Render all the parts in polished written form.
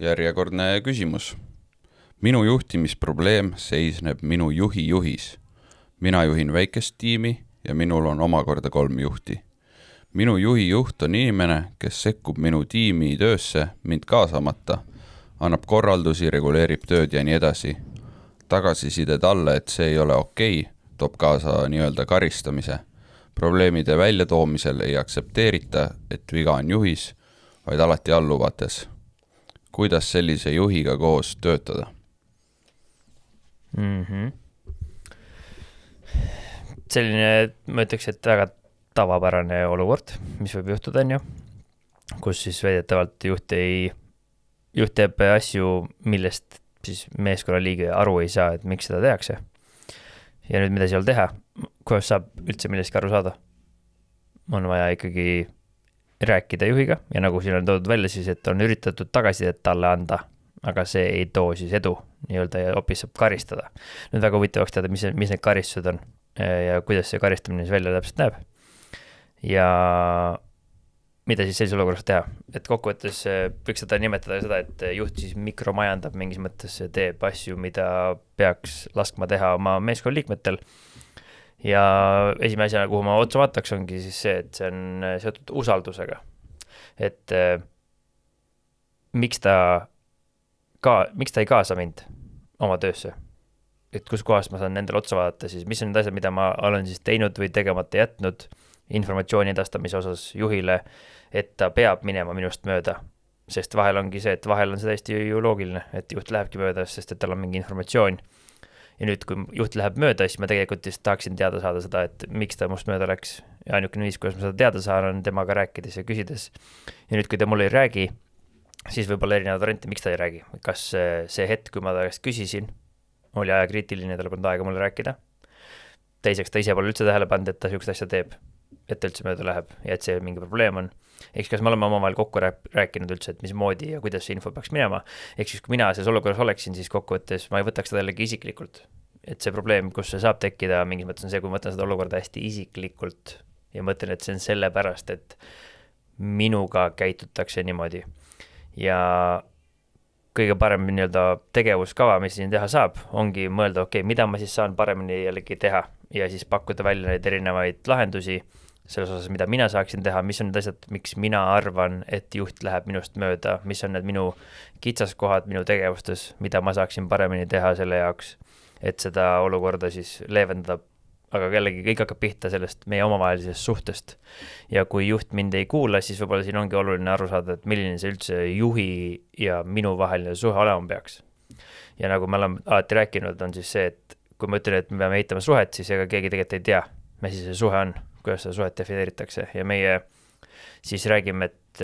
Järjekordne küsimus. Minu juhtimisprobleem seisneb minu juhi juhis. Mina juhin väikest tiimi ja minul on omakorda 3 juhti. Minu juhi juht on inimene, kes sekkub minu tiimi töösse mind kaasamata, annab korraldusi, reguleerib tööd ja nii edasi. Tagasiside talle, et see ei ole okei, toob kaasa nii-öelda karistamise. Probleemide väljatoomisel ei aksepteerita, et viga on juhis, vaid alati alluvates. Kuidas sellise juhiga koos töötada? Selline, ma ütleks, et väga tavapärane olukord, mis võib juhtuda, on ju, kus siis väidetavalt juht teeb asju, millest siis meeskonnaliige aru ei saa, et miks seda tehakse. Ja nüüd mida seal teha? Kuidas saab üldse millestki aru saada? On vaja ikkagi rääkida juhiga ja nagu siin on toodud välja siis, et on üritatud tagasisidet talle anda, aga see ei too siis edu nii-öelda ja hoopis saab karistada. Nüüd väga huvitavaks teada, mis need karistused on ja kuidas see karistamine siis välja täpselt näeb. Ja mida siis sellises olukorras teha? Et kokkuvõttes võiks seda nimetada seda, et juht siis mikromajandab mingis mõttes, teeb asju, mida peaks laskma teha oma meeskonnaliikmetel. Ja esimene asja, kuhu ma otsa vaataks, ongi siis see, et see on seotud usaldusega. Et miks ta ei kaasa mind oma töösse? Et kus kohas ma saan nendele otsa vaadata, siis mis on need asjad, mida ma olen siis teinud või tegemata jätnud informatsiooni edastamise osas juhile, et ta peab minema minust mööda. Sest vahel ongi see, et vahel on see täiesti ju loogiline, et juht lähebki mööda, sest et tal on mingi informatsioon. Ja nüüd, kui juht läheb mööda, siis ma tegelikult just tahaksin teada saada seda, et miks ta must mööda läks. Ja ainukene viis, kuidas ma seda teada saan, on temaga rääkides ja küsides. Ja nüüd, kui ta mulle ei räägi, siis võib-olla erinevad variante, miks ta ei räägi. Kas see hetk, kui ma ta käest küsisin, oli ajakriitiline, tal polnud aega mulle rääkida. Teiseks, ta ise pole üldse tähele pannud, et ta sihukest asja teeb, et ta üldse mööda läheb ja et see mingi probleem on. Eks kas me oleme omavahel kokku rääkinud üldse, et mismoodi ja kuidas see info peaks minema. Ehk siis, kui mina selles olukorras oleksin, siis kokkuvõttes ma ei võtaks seda jällegi isiklikult. Et see probleem, kus see saab tekkida, mingis mõttes on see, kui ma võtan seda olukorda hästi isiklikult ja mõtlen, et see on selle pärast, et minuga käitutakse niimoodi. Ja kõige parem nii-öelda tegevuskava, mis siin teha saab, ongi mõelda, okei, mida ma siis saan paremini jällegi teha ja siis pakkuda välja neid erinevaid lahendusi selles osas, mida mina saaksin teha, mis on need asjad, miks mina arvan, et juht läheb minust mööda, mis on need minu kitsaskohad minu tegevustes, mida ma saaksin paremini teha selle jaoks, et seda olukorda siis leevendada, aga jällegi kõik hakkab pihta sellest meie omavahelisest suhtest. Ja kui juht mind ei kuula, siis võib-olla siin ongi oluline aru saada, et milline see üldse juhi ja minu vaheline suhe olema peaks. Ja nagu me oleme alati rääkinud, on siis see, et kui ma ütlen, et me peame ehitama suhet, siis ega keegi tegelikult ei tea, mis see suhe on, kuidas seda suhet defineeritakse. Ja meie siis räägime, et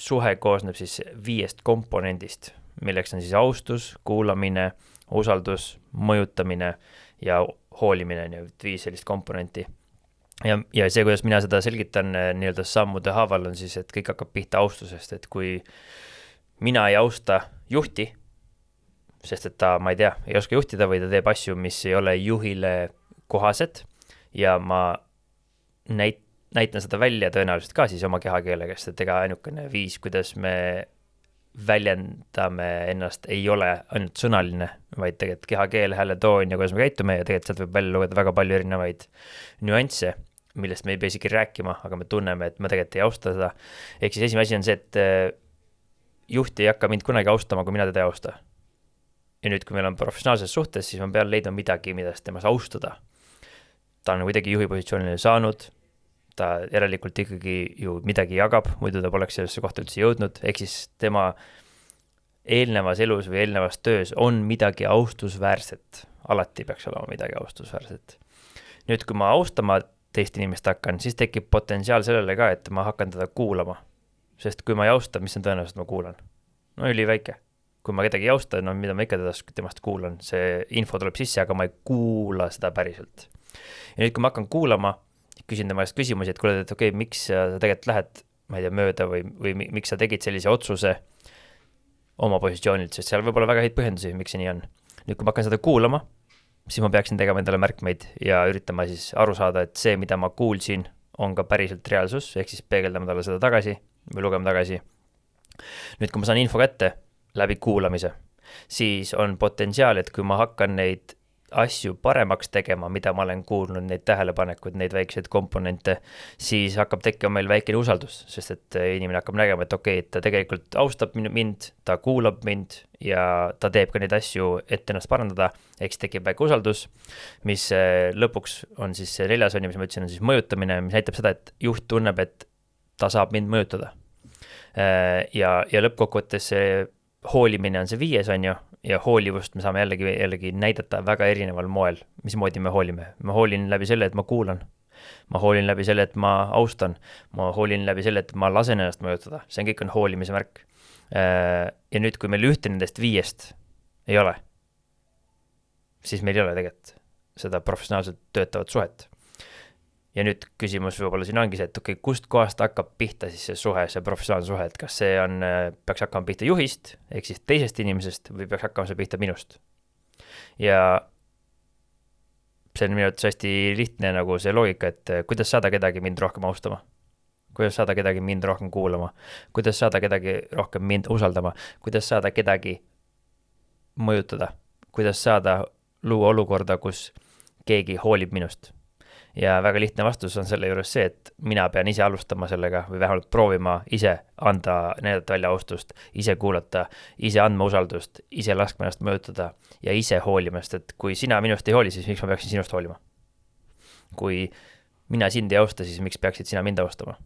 suhe koosneb siis 5 komponendist, milleks on siis austus, kuulamine, usaldus, mõjutamine ja hoolimine, 5 sellist komponenti. Ja see, kuidas mina seda selgitan nii-öelda sammude haaval on siis, et kõik hakkab pihta austusest, et kui mina ei austa juhti, sest et ta, ma ei tea, ei oska juhtida või ta teeb asju, mis ei ole juhile kohased ja ma näitan seda välja tõenäoliselt ka siis oma kehakeelega, sest et ega ainukene viis, kuidas me väljendame ennast, ei ole ainult sõnaline, vaid tegelikult kehakeel, hääletoon ja kuidas me käitume ja tegelikult sealt võib välja lugeda väga palju erinevaid nüansse, millest me ei pea isegi rääkima, aga me tunneme, et me tegelikult ei austa seda. Ehk siis esimene asi on see, et juht ei hakka mind kunagi austama, kui mina teda ei austa. Ja nüüd, kui meil on professionaalses suhtes, siis ma pean leidma midagi, mida temast austada. Ta on kuidagi juhi positsioonile saanud, ta järelikult ikkagi ju midagi jagab, muidu ta poleks sellesse kohta üldse jõudnud, ehk siis tema eelnevas elus või eelnevas töös on midagi austusväärset. Alati peaks olema midagi austusväärset. Nüüd, kui ma austama teist inimest hakkan, siis tekib potentsiaal sellele ka, et ma hakkan teda kuulama. Sest kui ma ei austa, mis on tõenäoliselt ma kuulan? No üli väike. Kui ma kedagi ei austa, no mida ma ikka temast kuulan, see info tuleb sisse, aga ma ei kuula seda päriselt. Ja nüüd, kui ma hakkan kuulama, küsin tema käest küsimusi, et kuule, et okei, miks sa tegelikult lähed, ma ei tea, mööda või miks sa tegid sellise otsuse oma positsioonilt, sest seal võib olla väga häid põhjendusi, miks see nii on. Nüüd, kui ma hakkan seda kuulama, siis ma peaksin tegema endale märkmeid ja üritama siis aru saada, et see, mida ma kuulsin, on ka päriselt reaalsus, ehk siis peegeldama talle seda tagasi või lugema tagasi. Nüüd, kui ma saan info kätte, läbi kuulamise, siis on potentsiaal, et kui ma hakkan neid asju paremaks tegema, mida ma olen kuulnud, neid tähelepanekuid, neid väikseid komponente, siis hakkab tekkima meil väikene usaldus, sest et inimene hakkab nägema, et okei, et ta tegelikult austab mind, ta kuulab mind ja ta teeb ka neid asju, et ennast parandada, eks tekib väike usaldus, mis lõpuks on siis see 4. mis ma ütlesin, on siis mõjutamine, mis näitab seda, et juht tunneb, et ta saab mind mõjutada. Ja lõppkokkuvõttes see hoolimine on see 5, on ju, ja hoolivust me saame jällegi näidata väga erineval moel, mismoodi me hoolime. Ma hoolin läbi selle, et ma kuulan. Ma hoolin läbi selle, et ma austan. Ma hoolin läbi selle, et ma lasen ennast mõjutada. See kõik on hoolimise märk. Ja nüüd, kui meil ühte nendest 5 ei ole, siis meil ei ole tegelikult seda professionaalselt töötavat suhet. Ja nüüd küsimus võib-olla siin ongi see, et okei, kust kohast hakkab pihta siis see suhe, see professionaalne suhe, et kas see on, peaks hakkama pihta juhist, ehk siis teisest inimesest või peaks hakkama see pihta minust. Ja see on minu arvates hästi lihtne nagu see loogika, et kuidas saada kedagi mind rohkem austama, kuidas saada kedagi mind rohkem kuulama, kuidas saada kedagi rohkem mind usaldama, kuidas saada kedagi mõjutada, kuidas saada luua olukorda, kus keegi hoolib minust. Ja väga lihtne vastus on selle juures see, et mina pean ise alustama sellega või vähemalt proovima ise anda, näidata välja austust, ise kuulata, ise andma usaldust, ise laskma ennast mõjutada ja ise hoolimast, et kui sina minust ei hooli, siis miks ma peaksin sinust hoolima? Kui mina sind ei austa, siis miks peaksid sina mind austama?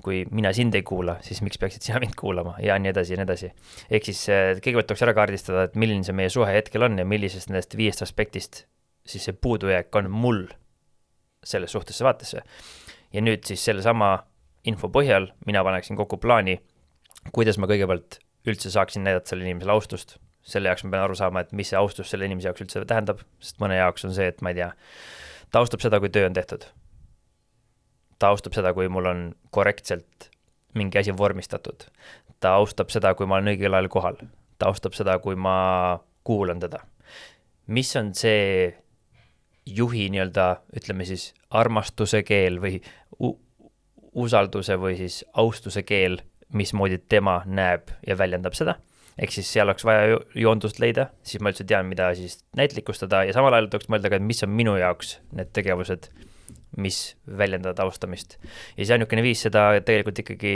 Kui mina sind ei kuula, siis miks peaksid sina mind kuulama ja nii edasi ja nii edasi. Ehk siis kõigepealt tuleks ära kaardistada, et milline see meie suhe hetkel on ja millisest nendest 5 aspektist siis see puudujääk on mul selles suhtesse vaatesse. Ja nüüd siis selle sama info põhjal mina paneksin kokku plaani, kuidas ma kõigepealt üldse saaksin näidata selle inimesele austust. Selle jaoks ma pean aru saama, et mis see austus selle inimese jaoks üldse tähendab, sest mõne jaoks on see, et ma ei tea, ta austab seda, kui töö on tehtud. Ta austab seda, kui mul on korrektselt mingi asi vormistatud. Ta austab seda, kui ma olen õigel ajal kohal. Ta austab seda, kui ma kuulan teda. Mis on see juhi nii-öelda, ütleme siis, armastuse keel või usalduse või siis austuse keel, mismoodi tema näeb ja väljendab seda. Ehk siis seal oleks vaja joondust leida, siis ma üldse tean, mida siis näitlikustada ja samal ajal tuleks mõelda ka, et mis on minu jaoks need tegevused, mis väljendavad austamist. Ja see ainukene viis seda tegelikult ikkagi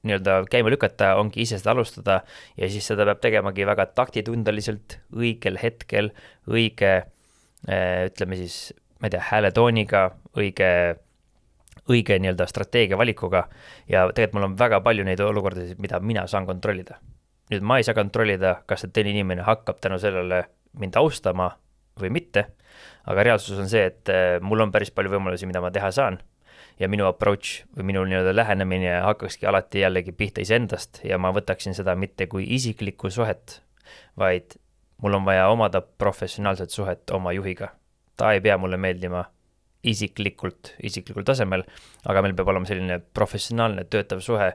nii-öelda käima lükata, ongi ise seda alustada ja siis seda peab tegemagi väga taktitundeliselt, õigel hetkel, ütleme siis, ma ei tea, hääletooniga, õige nii-öelda strateegia valikuga ja tegelikult mul on väga palju neid olukordasid, mida mina saan kontrollida. Nüüd ma ei saa kontrollida, kas see teine inimene hakkab tänu sellele mind austama või mitte, aga reaalsus on see, et mul on päris palju võimalusi, mida ma teha saan ja minu approach või minu nii-öelda lähenemine hakkakski alati jällegi pihta iseendast ja ma võtaksin seda mitte kui isiklikku suhet, vaid mul on vaja omada professionaalset suhet oma juhiga. Ta ei pea mulle meeldima isiklikul tasemel, aga meil peab olema selline professionaalne töötav suhe.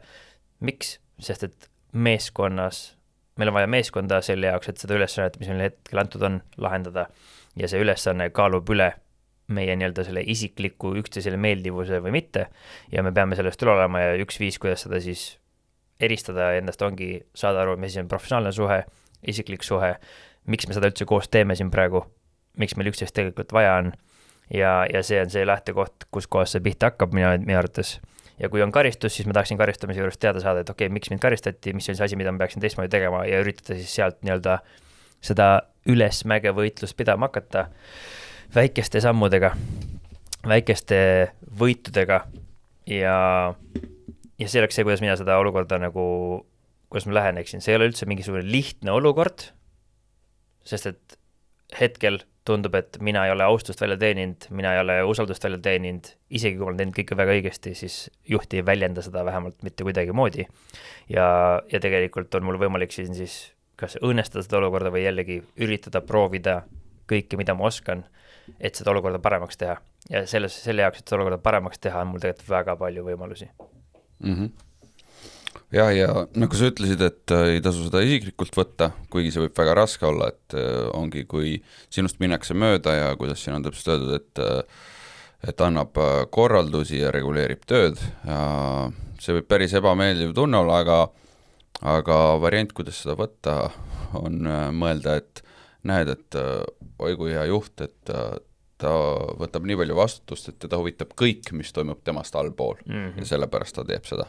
Miks? Sest et meeskonnas, meil on vaja meeskonda selle jaoks, et seda ülesannet, mis meil hetkel antud on, lahendada ja see ülesanne kaalub üle meie nii-öelda selle isikliku üksteisele meeldivuse või mitte ja me peame sellest üle olema ja üks viis, kuidas seda siis eristada endast ongi saada aru, mis on professionaalne suhe, isiklik suhe, miks me seda üldse koos teeme siin praegu, miks meil üksteist tegelikult vaja on ja see on see lähtekoht, kus kohas see pihta hakkab minu arvates. Ja kui on karistus, siis ma tahaksin karistamise juures teada saada, et okei, miks mind karistati, mis on see asi, mida ma peaksin teistmoodi tegema ja üritada siis sealt nii-öelda seda ülesmäge võitlust pidama hakata väikeste sammudega, väikeste võitudega ja see oleks see, kuidas mina seda olukorda nagu, kuidas ma läheneksin. See ei ole üldse mingisugune lihtne olukord, sest et hetkel tundub, et mina ei ole austust välja teeninud, mina ei ole usaldust välja teeninud, isegi kui ma olen teinud kõike väga õigesti, siis juht ei väljenda seda vähemalt mitte kuidagi moodi. Ja tegelikult on mul võimalik siis kas õnnestada seda olukorda või jällegi üritada proovida kõike, mida ma oskan, et seda olukorda paremaks teha. Ja selle jaoks, et seda olukorda paremaks teha, on mul tegelikult väga palju võimalusi. Ja nagu sa ütlesid, et ei tasu seda isiklikult võtta, kuigi see võib väga raske olla, et ongi, kui sinust minnakse mööda ja kuidas siin on täpselt öeldud, et annab korraldusi ja reguleerib tööd. Ja see võib päris ebameeldiv tunne olla, aga variant, kuidas seda võtta, on mõelda, et näed, et oi kui hea juht, et ta võtab nii palju vastutust, et teda huvitab kõik, mis toimub temast allpool ja sellepärast ta teeb seda.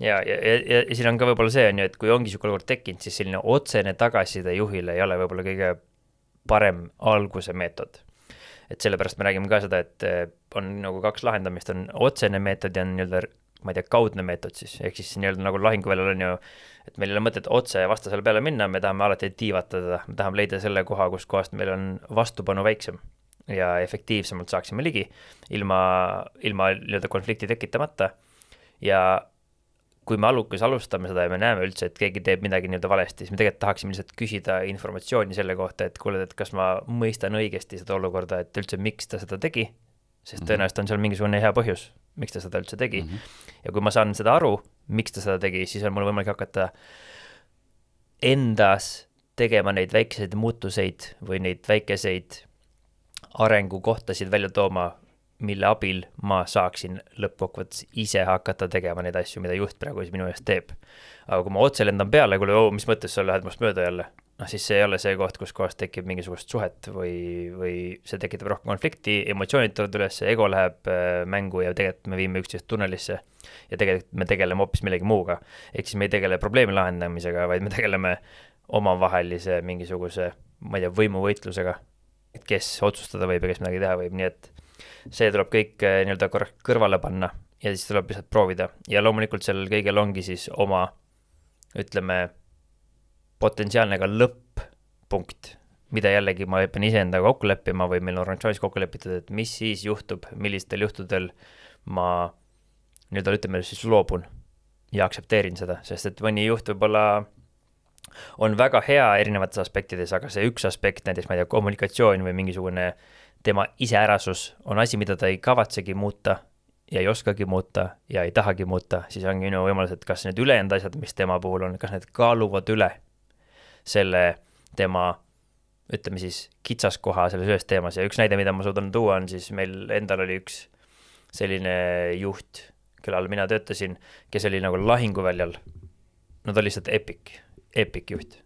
Ja siin on ka võib-olla see on ju, et kui ongi siuke olukord tekkinud, siis selline otsene tagasiside juhile ei ole võib-olla kõige parem alguse meetod. Et sellepärast me räägime ka seda, et on nagu kaks lahendamist, on otsene meetod ja on nii-öelda, ma ei tea, kaudne meetod siis, ehk siis nii-öelda nagu lahinguväljal on ju, et meil ei ole mõtet otse vastasele peale minna, me tahame alati tiivatada, me tahame leida selle koha, kus kohast meil on vastupanu väiksem ja efektiivsemalt saaksime ligi ilma nii-öelda konflikti tekitamata. Ja kui me alustame seda ja me näeme üldse, et keegi teeb midagi nii-öelda valesti, siis me tegelikult tahaksime lihtsalt küsida informatsiooni selle kohta, et kuule, et kas ma mõistan õigesti seda olukorda, et üldse miks ta seda tegi, sest tõenäoliselt on seal mingisugune hea põhjus, miks ta seda üldse tegi. Ja kui ma saan seda aru, miks ta seda tegi, siis on mul võimalik hakata endas tegema neid väikeseid muutuseid või neid väikeseid arengukohtasid välja tooma, mille abil ma saaksin lõppkokkuvõttes ise hakata tegema neid asju, mida juht praegu siis minu eest teeb. Aga kui ma otse lendan peale, kuule, mis mõttes sa lähed must mööda jälle, siis see ei ole see koht, kus kohast tekib mingisugust suhet või see tekitab rohkem konflikti, emotsioonid tulevad üles, ego läheb mängu ja tegelikult me viime üksteist tunnelisse ja tegelikult me tegeleme hoopis millegi muuga. Ehk siis me ei tegele probleemi lahendamisega, vaid me tegeleme omavahelise mingisuguse, ma ei tea, võimuvõitlusega, et kes otsustada võib ja kes midagi teha võib, nii et see tuleb kõik nii-öelda kõrvale panna ja siis tuleb lihtsalt proovida. Ja loomulikult sellel kõigel ongi siis oma, ütleme, potentsiaalne ka lõpp-punkt, mida jällegi ma pean iseendaga kokku leppima või meil on organisatsioonis kokku lepitud, et mis siis juhtub, millistel juhtudel ma nii-öelda ütleme siis loobun ja aktsepteerin seda, sest et mõni juht võib-olla on väga hea erinevates aspektides, aga see üks aspekt, näiteks ma ei tea, kommunikatsioon või mingisugune tema iseärasus on asi, mida ta ei kavatsegi muuta ja ei oskagi muuta ja ei tahagi muuta, siis ongi minu võimalus, et kas need ülejäänud asjad, mis tema puhul on, kas need kaaluvad üle selle tema, ütleme siis, kitsaskoha selles ühes teemas. Ja üks näide, mida ma suudan tuua, on siis meil endal oli üks selline juht, kelle all mina töötasin, kes oli nagu lahinguväljal. No ta oli lihtsalt epic juht.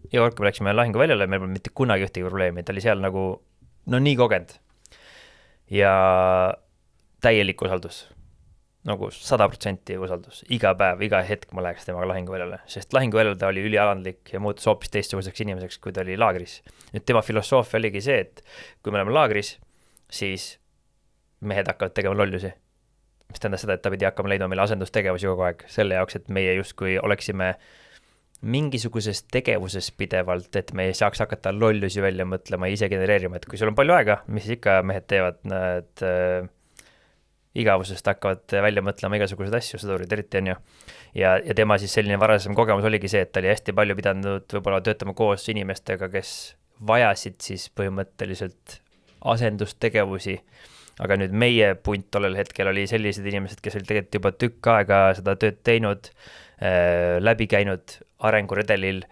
Ja kui me läksime lahinguväljale, meil polnud mitte kunagi ühtegi probleemi, ta oli seal nagu no nii kogenud ja täielik usaldus, nagu 100% usaldus, iga päev, iga hetk ma läheks temaga lahinguväljale, sest lahinguväljal ta oli ülialandlik ja muutus hoopis teistsuguseks inimeseks, kui ta oli laagris. Nüüd tema filosoofia oligi see, et kui me oleme laagris, siis mehed hakkavad tegema lollusi, mis tähendas seda, et ta pidi hakkama leidma meile asendustegevusi kogu aeg selle jaoks, et meie justkui oleksime mingisuguses tegevuses pidevalt, et me ei saaks hakata lollusi välja mõtlema ja ise genereerima, et kui sul on palju aega, mis ikka mehed teevad, et igavusest hakkavad välja mõtlema igasuguseid asju, sõdurid eriti on ju. Ja tema siis selline varasem kogemus oligi see, et ta oli hästi palju pidanud võib-olla töötama koos inimestega, kes vajasid siis põhimõtteliselt asendustegevusi, aga nüüd meie punt tollel hetkel oli sellised inimesed, kes olid tegelikult juba tükk aega seda tööd teinud, läbi käinud arenguredelil,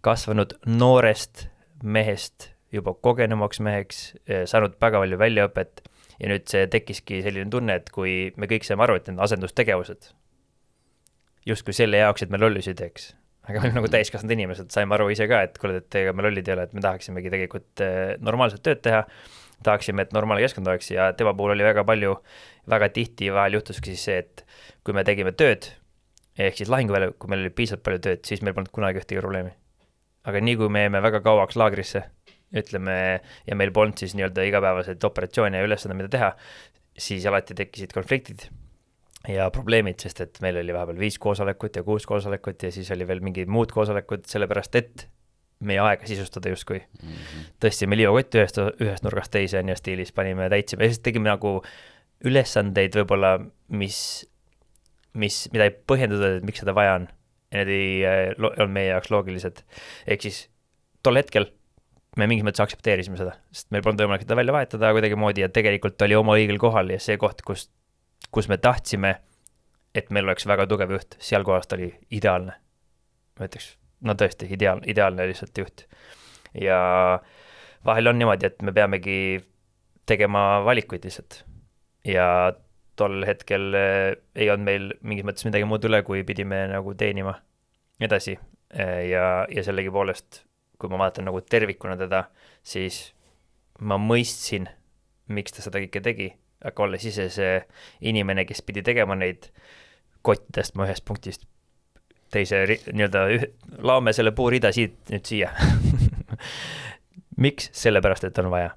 kasvanud noorest mehest juba kogenumaks meheks, saanud väga palju väljaõpet ja nüüd see tekkiski selline tunne, et kui me kõik saame aru, et need asendustegevused justkui selle jaoks, et me lollusi teeks, aga me nagu täiskasvanud inimesed saime aru ise ka, et kuule, et ega me lollid ei ole, et me tahaksimegi tegelikult normaalset tööd teha, tahaksime, et normaalne keskkond oleks ja tema puhul oli väga palju, väga tihti vahel juhtuski siis see, et kui me tegime tööd, ehk siis lahinguväljal, kui meil oli piisavalt palju tööd, siis meil polnud kunagi ühtegi probleemi. Aga nii kui me jäime väga kauaks laagrisse, ütleme, ja meil polnud siis nii-öelda igapäevaseid operatsioone ja ülesande, mida teha, siis alati tekkisid konfliktid ja probleemid, sest et meil oli vahepeal 5 koosolekut ja 6 koosolekut ja siis oli veel mingid muud koosolekud, sellepärast et meie aega sisustada justkui. Tõstsime liivakotti ühest nurgast teise ja stiilis panime, täitsime ja siis tegime nagu ülesandeid võib-olla, mida ei põhjendada, et miks seda vaja on. Ja need ei olnud meie jaoks loogilised. Ehk siis tol hetkel me mingis mõttes aktsepteerisime seda, sest meil polnud võimalik seda välja vahetada kuidagi moodi ja tegelikult oli oma õigel kohal ja see koht, kus me tahtsime, et meil oleks väga tugev juht, seal kohast oli ideaalne. Ma ütleks, no tõesti, ideaalne lihtsalt juht. Ja vahel on niimoodi, et me peamegi tegema valikuid lihtsalt. Ja tol hetkel ei olnud meil mingis mõttes midagi muud üle, kui pidime nagu teenima edasi ja sellegi poolest, kui ma vaatan nagu tervikuna teda, siis ma mõistsin, miks ta seda kõike tegi, aga olles ise see inimene, kes pidi tegema neid kottidest ma ühest punktist teise nii-öelda laome selle puurida siit nüüd siia. Miks? Sellepärast, et on vaja.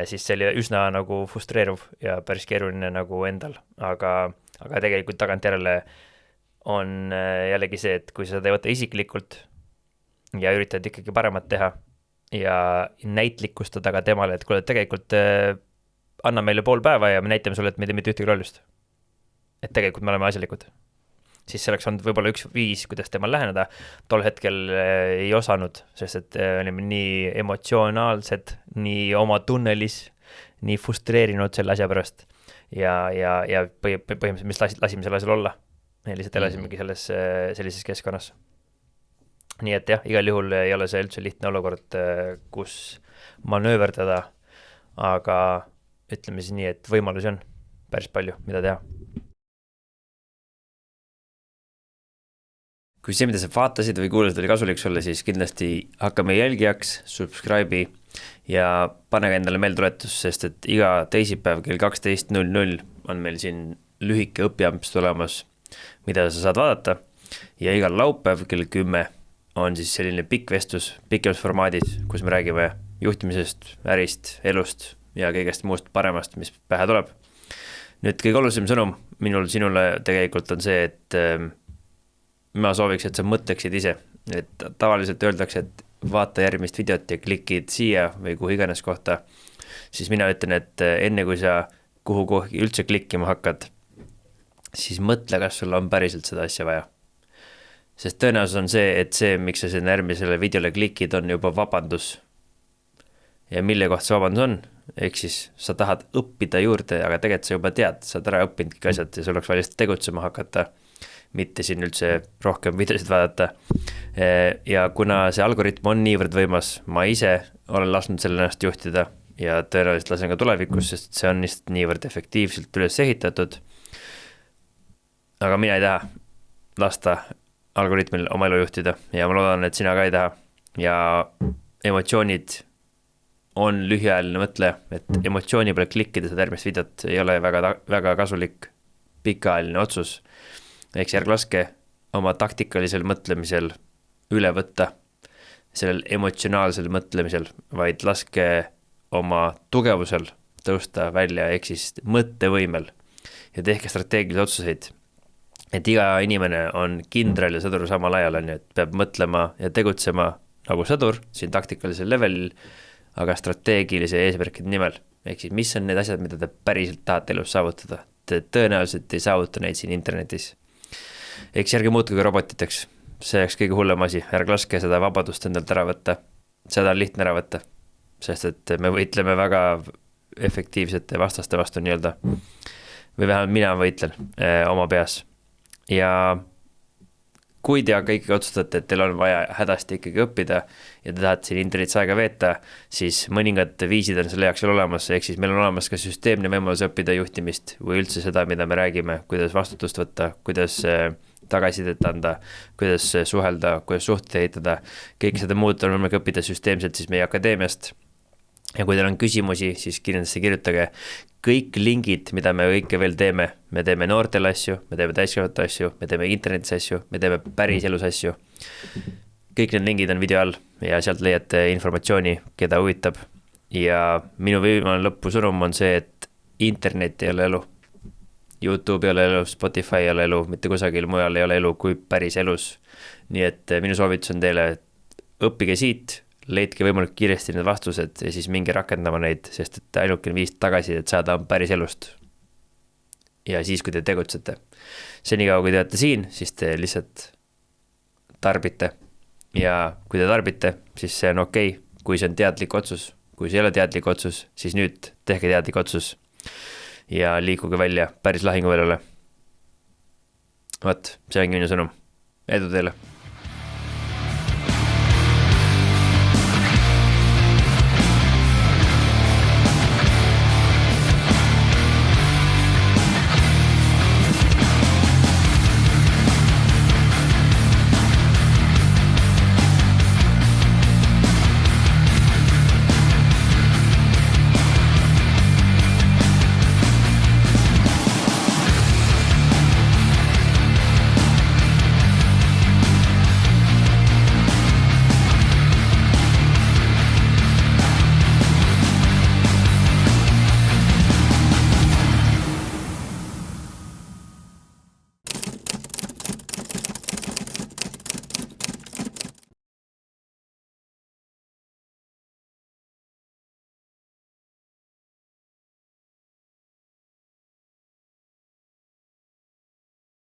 Siis see oli üsna nagu frustreeruv ja päris keeruline nagu endal, aga tegelikult tagantjärele on jällegi see, et kui sa seda ei võta isiklikult ja üritad ikkagi paremat teha ja näitlikustada ka temale, et kuule, tegelikult anna meile pool päeva ja me näitame sulle, et me ei tee mitte ühtegi lollust. Et tegelikult me oleme asjalikud. Siis selleks on võib-olla üks viis, kuidas temal läheneda. Tol hetkel ei osanud, sest et olime nii emotsionaalsed, nii oma tunnelis, nii frustreerinud selle asja pärast ja põhimõtteliselt mis lasime selle asjal olla. Ja lihtsalt elasimegi sellises keskkonnas. Nii et jah, igal juhul ei ole see üldse lihtne olukord, kus manööverdada, aga ütleme siis nii, et võimalusi on päris palju, mida teha. Kui see, mida sa vaatasid või kuulasid, oli kasulik sulle, siis kindlasti hakka meie jälgijaks, subscribe'i ja pane ka endale meeltuletus, sest et iga teisipäev kell 12.00 on meil siin lühike õpiamps tulemas, mida sa saad vaadata ja igal laupäev kell 10 on siis selline pikk vestlus, pikemas formaadis, kus me räägime juhtimisest, ärist, elust ja kõigest muust paremast, mis pähe tuleb. Nüüd kõige olulisem sõnum minul sinule tegelikult on see, et ma sooviks, et sa mõtleksid ise, et tavaliselt öeldakse, et vaata järgmist videot ja klikid siia või kuhu iganes kohta, siis mina ütlen, et enne kui sa kuhu üldse klikkima hakkad, siis mõtle, kas sul on päriselt seda asja vaja. Sest tõenäosus on see, et see, miks sa sinna järgmisele videole klikid, on juba vabandus. Ja mille kohta see vabandus on? Ehk siis sa tahad õppida juurde, aga tegelikult sa juba tead, sa oled ära õppinud kõik asjad ja sul oleks vaja tegutsema hakata, mitte siin üldse rohkem videosid vaadata. Ja kuna see algoritm on niivõrd võimas, ma ise olen lasknud selle ennast juhtida ja tõenäoliselt lasen ka tulevikus, sest see on lihtsalt niivõrd efektiivselt üles ehitatud. Aga mina ei taha lasta algoritmil oma elu juhtida ja ma loodan, et sina ka ei taha. Ja emotsioonid on lühiajaline mõtleja, et emotsiooni peale klikkida seda järgmist videot ei ole väga kasulik pikaajaline otsus. Ehk järg laske oma taktikalisel mõtlemisel üle võtta, sellel emotsionaalsel mõtlemisel, vaid laske oma tugevusel tõusta välja, ehk siis mõttevõimel ja tehke strateegilisi otsuseid. Et iga inimene on kindral ja sõdur samal ajal, et peab mõtlema ja tegutsema nagu sõdur siin taktikalisel levelil, aga strateegilise eesmärkide nimel. Ehk siis mis on need asjad, mida te päriselt tahate elus saavutada? Te tõenäoliselt ei saavuta neid siin internetis. Eks järgi muutuge robotiteks, see oleks kõige hullem asi, ärge laske seda vabadust endalt ära võtta, seda on lihtne ära võtta, sest et me võitleme väga efektiivsete vastaste vastu nii-öelda, või vähemalt mina võitlen oma peas. Ja kui te aga ikkagi otsustate, et teil on vaja hädasti ikkagi õppida ja te tahate siin internetis aega veeta, siis mõningad viisid on selle jaoks veel olemas, ehk siis meil on olemas ka süsteemne võimalus õppida juhtimist või üldse seda, mida me räägime, kuidas vastutust võtta, kuidas tagasisidet anda, kuidas suhelda, kuidas suhteid ehitada, kõik seda muud on võimalik õppida süsteemselt siis meie akadeemiast. Ja kui teil on küsimusi, siis kindlasti kirjutage kõik lingid, mida me kõike veel teeme. Me teeme noortel asju, me teeme täiskasvanute asju, me teeme internetis asju, me teeme päris elus asju. Kõik need lingid on video all ja sealt leiate informatsiooni, keda huvitab. Ja minu viimane lõppu sõnum on see, et internet ei ole elu. YouTube ei ole elu, Spotify ei ole elu, mitte kusagil mujal ei ole elu kui päris elus. Nii et minu soovitus on teile, et õppige siit, leidke võimalik kiiresti need vastused ja siis minge rakendama neid, sest et ainukene viis tagasi, et saada on päris elust. Ja siis, kui te tegutsete. Senikaua, kui te olete siin, siis te lihtsalt tarbite. Ja kui te tarbite, siis see on okei. Kui see on teadlik otsus, kui see ei ole teadlik otsus, siis nüüd tehke teadlik otsus ja liikuge välja päris lahinguväljale. Vaat, see ongi minu sõnum. Edu teile!